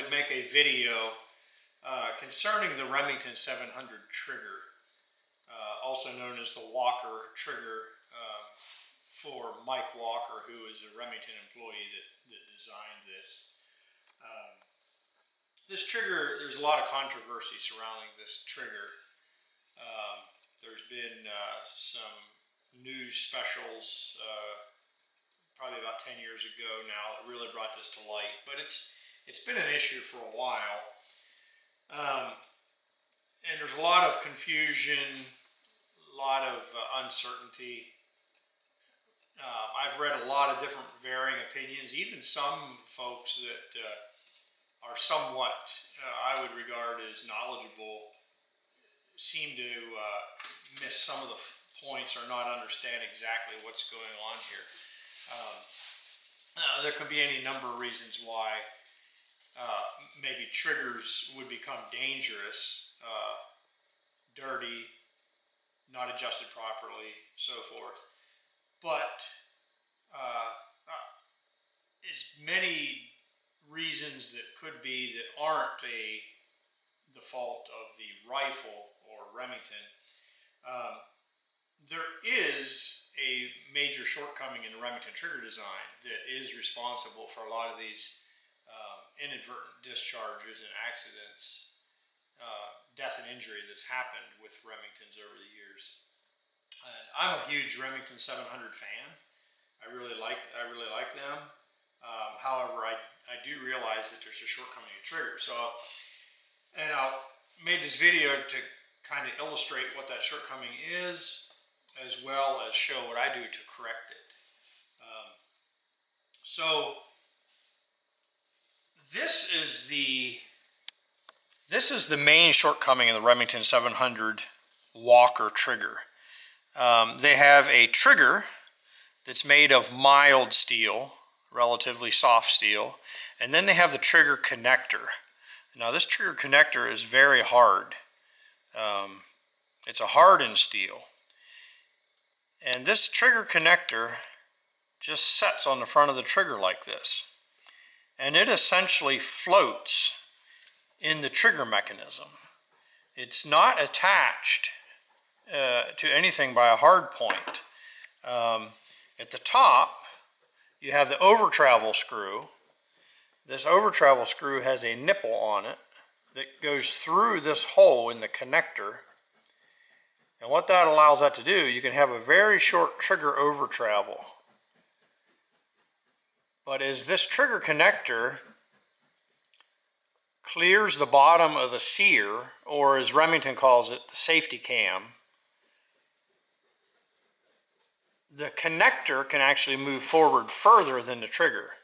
to make a video concerning the Remington 700 trigger, also known as the Walker trigger, for Mike Walker, who is a Remington employee that designed this. This trigger, there's a lot of controversy surrounding this trigger. There's been some news specials probably about 10 years ago now that really brought this to light, but it's been an issue for a while. And there's a lot of confusion, a lot of uncertainty. I've read a lot of different varying opinions, even some folks that are somewhat, I would regard as knowledgeable, seem to miss some of the points or not understand exactly what's going on here. There could be any number of reasons why maybe triggers would become dangerous, dirty, not adjusted properly, so forth. But as many reasons that could be that aren't the fault of the rifle or Remington, there is a major shortcoming in the Remington trigger design that is responsible for a lot of these inadvertent discharges and accidents, death and injury that's happened with Remingtons over the years. And I'm a huge Remington 700 fan. I really like them. However, I do realize that there's a shortcoming in trigger. So, and I made this video to kind of illustrate what that shortcoming is, as well as show what I do to correct it. So this is the main shortcoming of the Remington 700 Walker trigger. They have a trigger that's made of mild steel, relatively soft steel, and then they have the trigger connector. Now this trigger connector is very hard. It's a hardened steel. And this trigger connector just sets on the front of the trigger like this. And it essentially floats in the trigger mechanism. It's not attached to anything by a hard point. At the top, you have the over travel screw. This over travel screw has a nipple on it that goes through this hole in the connector. And what that allows that to do, you can have a very short trigger over travel. But as this trigger connector clears the bottom of the sear, or as Remington calls it, the safety cam, the connector can actually move forward further than the trigger.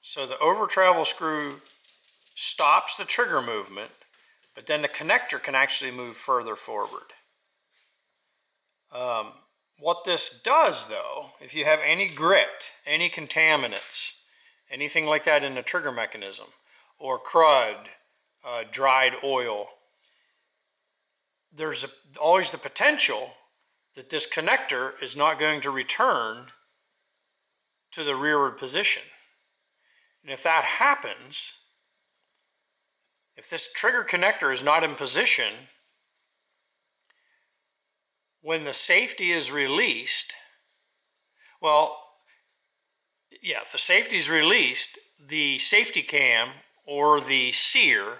So the over travel screw stops the trigger movement, but then the connector can actually move further forward. What this does though, if you have any grit, any contaminants, anything like that in the trigger mechanism, or crud, dried oil, there's always the potential that this connector is not going to return to the rearward position. And if that happens, if this trigger connector is not in position, when the safety is released, if the safety is released, the safety cam or the sear,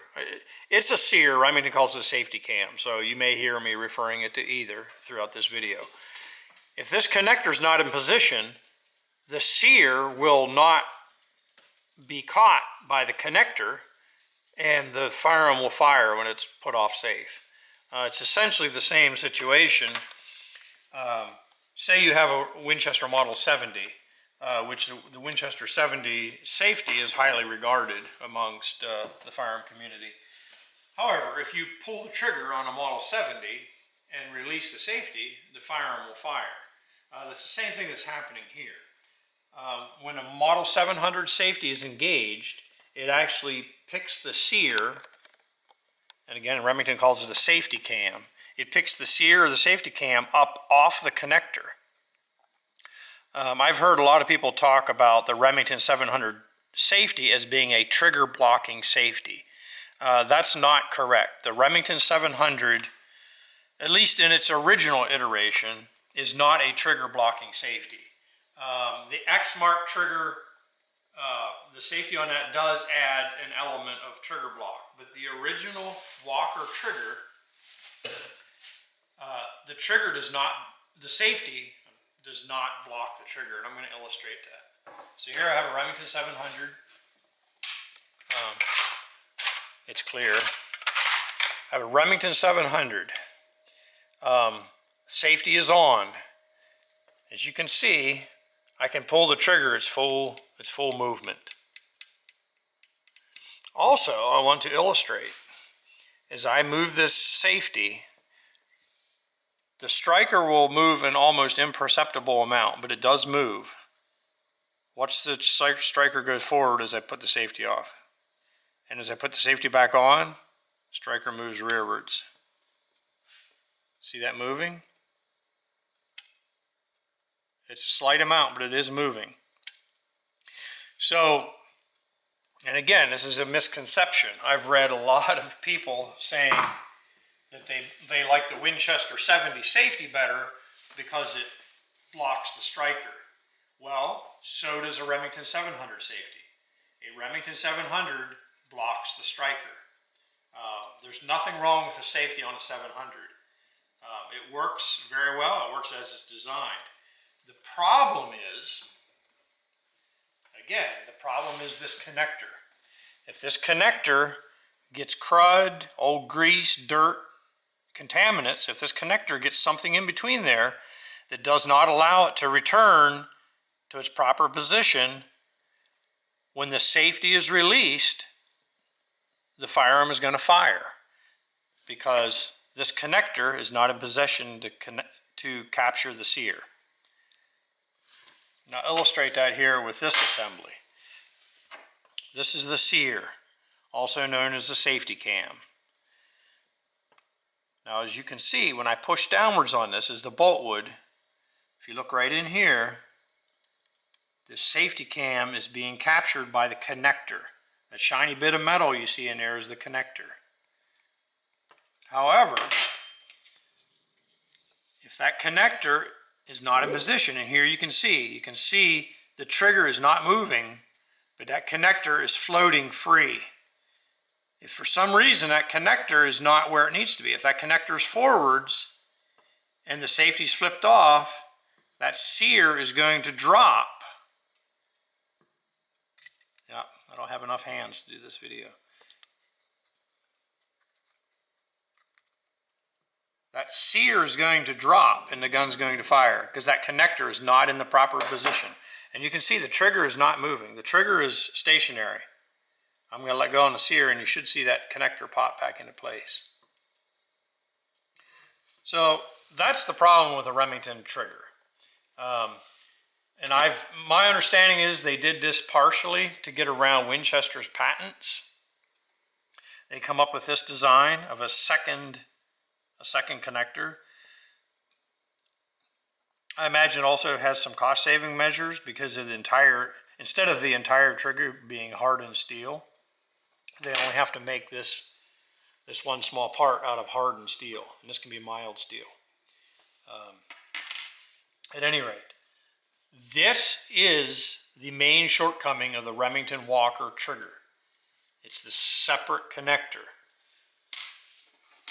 it's a sear, Remington calls it a safety cam, so you may hear me referring it to either throughout this video. If this connector is not in position, the sear will not be caught by the connector and the firearm will fire when it's put off safe. It's essentially the same situation. Say you have a Winchester Model 70, which the Winchester 70 safety is highly regarded amongst the firearm community. However, if you pull the trigger on a Model 70 and release the safety, the firearm will fire. That's the same thing that's happening here. When a Model 700 safety is engaged, it actually picks the sear, and again Remington calls it a safety cam. It picks the sear or the safety cam up off the connector. I've heard a lot of people talk about the Remington 700 safety as being a trigger blocking safety. That's not correct. The Remington 700, at least in its original iteration, is not a trigger blocking safety. The X mark trigger, the safety on that does add an element of trigger block, but the original Walker trigger, the trigger does not, the safety does not block the trigger, and I'm going to illustrate that. So here I have a Remington 700. It's clear. I have a Remington 700. Safety is on. As you can see, I can pull the trigger, it's full movement. Also, I want to illustrate, as I move this safety, the striker will move an almost imperceptible amount, but it does move. Watch the striker go forward as I put the safety off. And as I put the safety back on, striker moves rearwards. See that moving? It's a slight amount, but it is moving. So, and again, this is a misconception. I've read a lot of people saying that they like the Winchester 70 safety better because it blocks the striker. Well, so does a Remington 700 safety. A Remington 700 blocks the striker. There's nothing wrong with the safety on a 700. It works very well. It works as it's designed. The problem is, again, the problem is this connector. If this connector gets crud, old grease, dirt, contaminants, if this connector gets something in between there that does not allow it to return to its proper position, when the safety is released, the firearm is going to fire because this connector is not in possession to capture the sear. Now illustrate that here with this assembly. This is the sear, also known as the safety cam. Now as you can see, when I push downwards on this is the bolt wood. If you look right in here, this safety cam is being captured by the connector. That shiny bit of metal you see in there is the connector. However, if that connector is not in position, and here you can see the trigger is not moving, but that connector is floating free. If for some reason that connector is not where it needs to be, if that connector is forwards and the safety's flipped off, that sear is going to drop. Yeah, I don't have enough hands to do this video. That sear is going to drop and the gun's going to fire because that connector is not in the proper position. And you can see the trigger is not moving. The trigger is stationary. I'm going to let go on the sear and you should see that connector pop back into place. So that's the problem with a Remington trigger. And my understanding is they did this partially to get around Winchester's patents. They come up with this design of a second connector. I imagine it also has some cost saving measures because of instead of the entire trigger being hardened steel, they only have to make this one small part out of hardened steel, and this can be mild steel. At any rate, this is the main shortcoming of the Remington Walker trigger. It's the separate connector.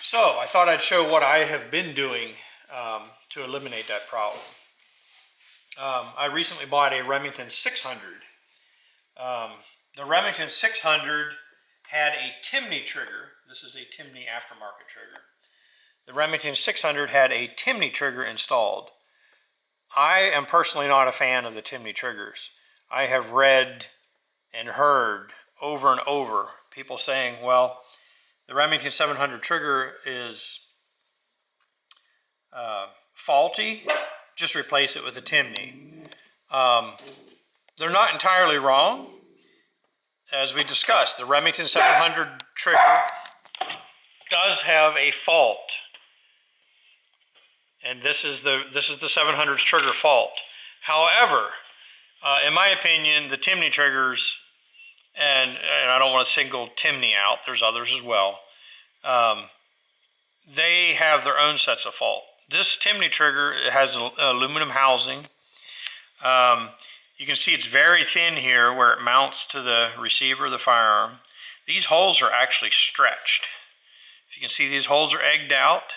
So I thought I'd show what I have been doing to eliminate that problem. I recently bought a Remington 600. The Remington 600 had a Timney trigger. This is a Timney aftermarket trigger. The Remington 600 had a Timney trigger installed. I am personally not a fan of the Timney triggers. I have read and heard over and over people saying, well, the Remington 700 trigger is faulty, just replace it with a Timney. They're not entirely wrong. As we discussed, the Remington 700 trigger does have a fault. And this is the 700's trigger fault. However, in my opinion, the Timney triggers and I don't want to single Timney out, there's others as well, they have their own sets of fault. This Timney trigger, it has an aluminum housing. You can see it's very thin here where it mounts to the receiver of the firearm. These holes are actually stretched. If you can see, these holes are egged out.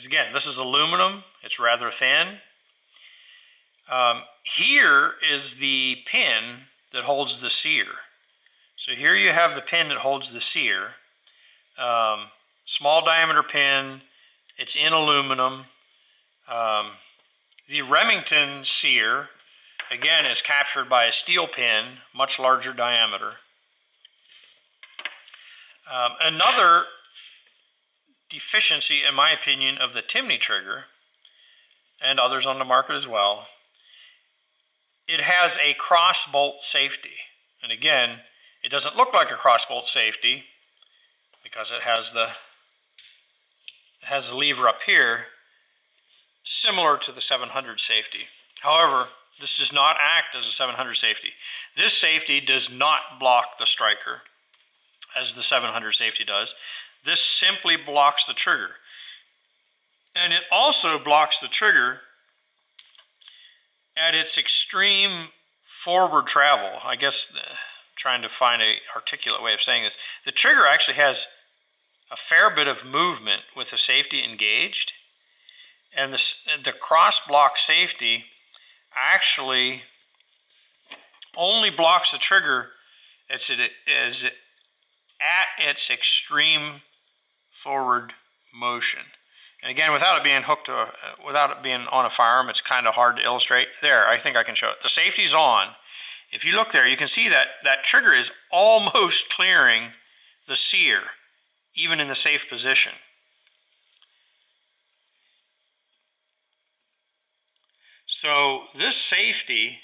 Again, this is aluminum. It's rather thin. Here is the pin that holds the sear. So here you have the pin that holds the sear. Small diameter pin. It's in aluminum. The Remington sear, again, is captured by a steel pin, much larger diameter. Another deficiency, in my opinion, of the Timney trigger, and others on the market as well, it has a cross bolt safety. And again, it doesn't look like a cross bolt safety because it has the lever up here, similar to the 700 safety. However, this does not act as a 700 safety. This safety does not block the striker as the 700 safety does. This simply blocks the trigger. And it also blocks the trigger at its extreme forward travel. I guess trying to find an articulate way of saying this. The trigger actually has a fair bit of movement with the safety engaged. And the cross block safety actually only blocks the trigger at its extreme forward motion. And again, without it being without it being on a firearm, it's kind of hard to illustrate. There, I think I can show it. The safety's on. If you look there, you can see that that trigger is almost clearing the sear, even in the safe position. So this safety,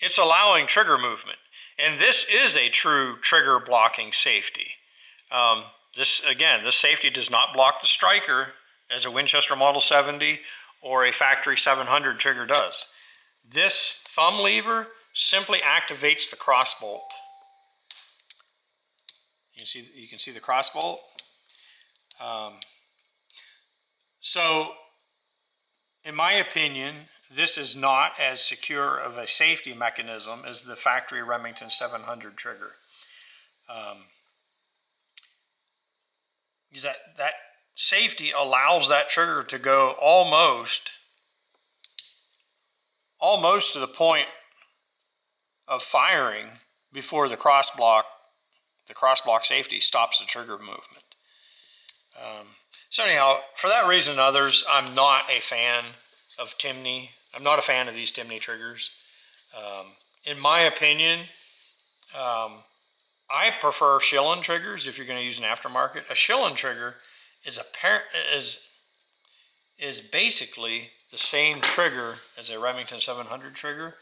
it's allowing trigger movement. And this is a true trigger blocking safety. This safety does not block the striker as a Winchester Model 70 or a factory 700 trigger does. This thumb lever simply activates the cross bolt. You can see the cross bolt. So, in my opinion, this is not as secure of a safety mechanism as the factory Remington 700 trigger. That safety allows that trigger to go almost to the point of firing before the cross block safety stops the trigger movement. So anyhow, for that reason and others, I'm not a fan of Timney. I'm not a fan of these Timney triggers. In my opinion, I prefer Schillen triggers if you're going to use an aftermarket. A Schillen trigger is basically the same trigger as a Remington 700 trigger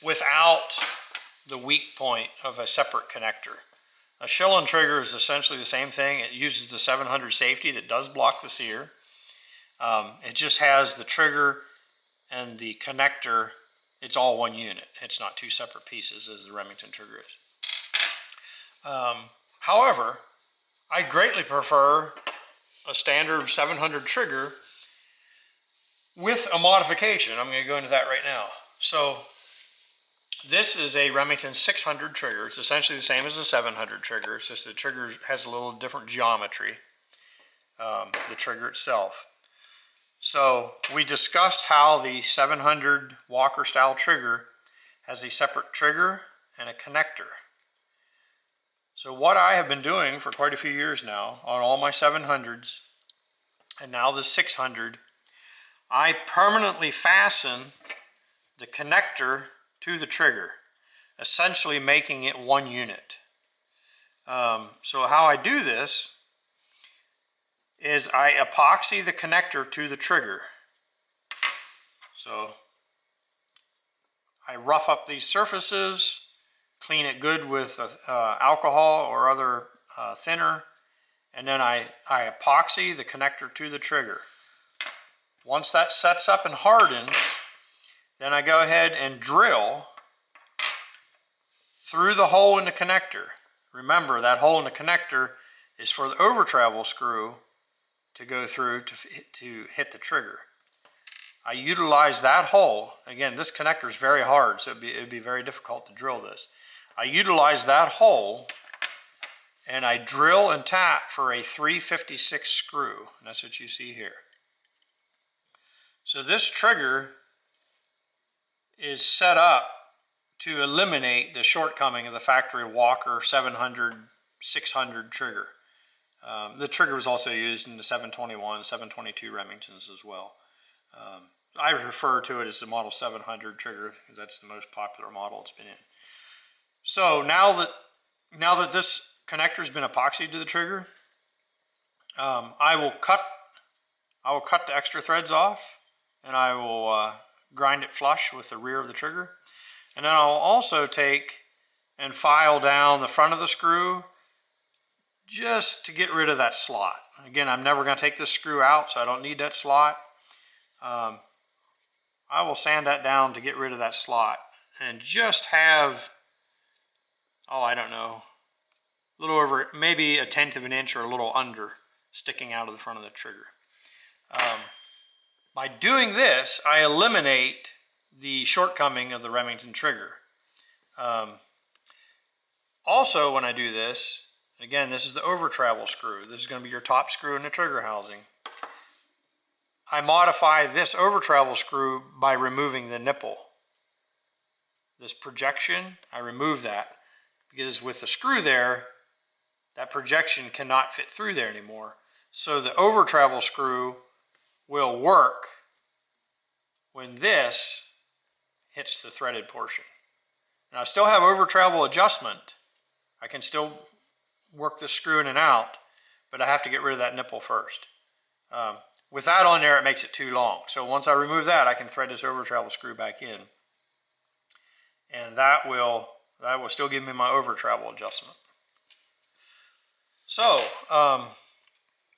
without the weak point of a separate connector. A Schillen trigger is essentially the same thing. It uses the 700 safety that does block the sear. It just has the trigger and the connector. It's all one unit. It's not two separate pieces as the Remington trigger is. However, I greatly prefer a standard 700 trigger with a modification. I'm going to go into that right now. So this is a Remington 600 trigger. It's essentially the same as the 700 trigger. It's just the trigger has a little different geometry, the trigger itself. So we discussed how the 700 Walker style trigger has a separate trigger and a connector. So what I have been doing for quite a few years now on all my 700s and now the 600, I permanently fasten the connector to the trigger, essentially making it one unit. So how I do this is I epoxy the connector to the trigger. So I rough up these surfaces, clean it good with alcohol or other thinner, and then I epoxy the connector to the trigger. Once that sets up and hardens, Then I go ahead and drill through the hole in the connector. Remember, that hole in the connector is for the over travel screw to go through to hit the trigger. I utilize that hole. Again, this connector is very hard, so it'd be very difficult to drill this. I utilize that hole and I drill and tap for a 356 screw. And that's what you see here. So this trigger is set up to eliminate the shortcoming of the factory Walker 700, 600 trigger. The trigger was also used in the 721, 722 Remingtons as well. I refer to it as the Model 700 trigger because that's the most popular model it's been in. So now that this connector has been epoxied to the trigger, I will cut the extra threads off, and I will grind it flush with the rear of the trigger. And then I'll also take and file down the front of the screw just to get rid of that slot. Again, I'm never going to take this screw out, so I don't need that slot. I will sand that down to get rid of that slot and just have, I don't know, a little over, maybe 1/10 of an inch or a little under sticking out of the front of the trigger. By doing this, I eliminate the shortcoming of the Remington trigger. Also, when I do this, again, this is the over travel screw. This is going to be your top screw in the trigger housing. I modify this over travel screw by removing the nipple. This projection, I remove that because with the screw there, that projection cannot fit through there anymore. So the over travel screw will work when this hits the threaded portion. And I still have over travel adjustment. I can still work the screw in and out, but I have to get rid of that nipple first. With that on there, it makes it too long. So once I remove that, I can thread this over travel screw back in. And that will still give me my over travel adjustment. So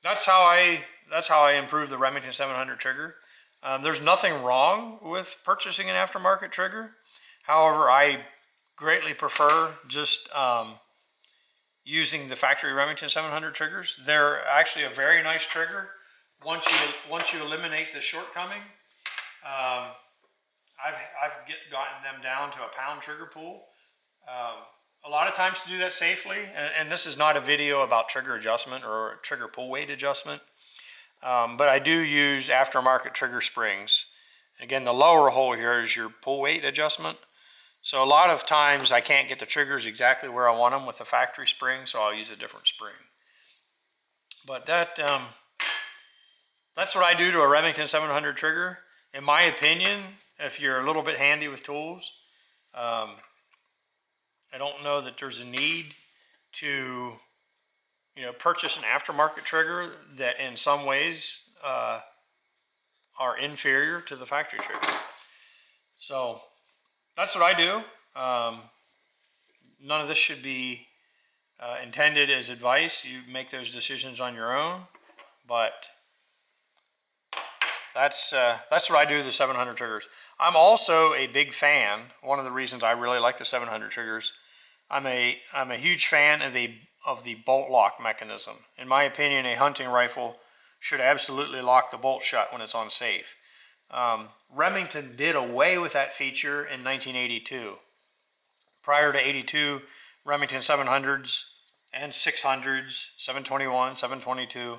that's how I improve the Remington 700 trigger. There's nothing wrong with purchasing an aftermarket trigger. However, I greatly prefer just using the factory Remington 700 triggers. They're actually a very nice trigger once you eliminate the shortcoming. I've gotten them down to a pound trigger pull. A lot of times to do that safely, and this is not a video about trigger adjustment or trigger pull weight adjustment, but I do use aftermarket trigger springs. Again, the lower hole here is your pull weight adjustment. So a lot of times I can't get the triggers exactly where I want them with a factory spring, so I'll use a different spring. But that's what I do to a Remington 700 trigger. In my opinion, if you're a little bit handy with tools, I don't know that there's a need to, purchase an aftermarket trigger that in some ways are inferior to the factory trigger. So that's what I do. None of this should be intended as advice. You make those decisions on your own, but that's what I do to the 700 triggers. I'm also a big fan. One of the reasons I really like the 700 triggers, I'm a huge fan of the bolt lock mechanism. In my opinion, a hunting rifle should absolutely lock the bolt shut when it's on safe. Remington did away with that feature in 1982. Prior to 82, Remington 700s and 600s, 721, 722,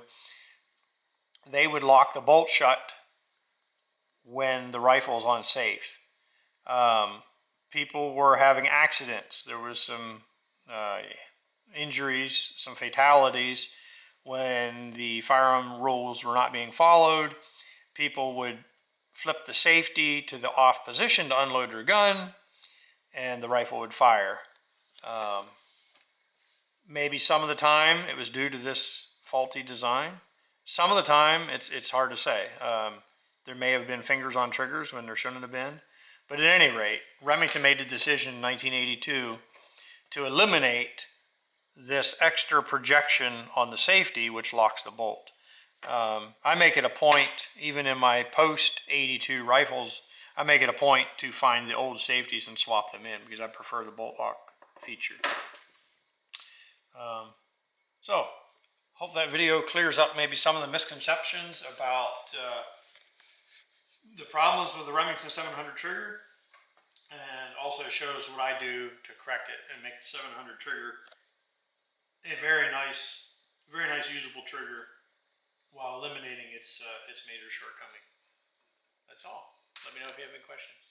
they would lock the bolt shut when the rifle is on safe. People were having accidents. There was some injuries, some fatalities when the firearm rules were not being followed. People would flip the safety to the off position to unload their gun, and the rifle would fire. Maybe some of the time it was due to this faulty design. Some of the time it's hard to say. There may have been fingers on triggers when there shouldn't have been. But at any rate, Remington made the decision in 1982 to eliminate this extra projection on the safety, which locks the bolt. I make it a point, even in my post-82 rifles, I make it a point to find the old safeties and swap them in because I prefer the bolt lock feature. So, hope that video clears up maybe some of the misconceptions about the problems with the Remington 700 trigger, and also shows what I do to correct it and make the 700 trigger a very nice usable trigger while eliminating its major shortcoming. That's all. Let me know if you have any questions.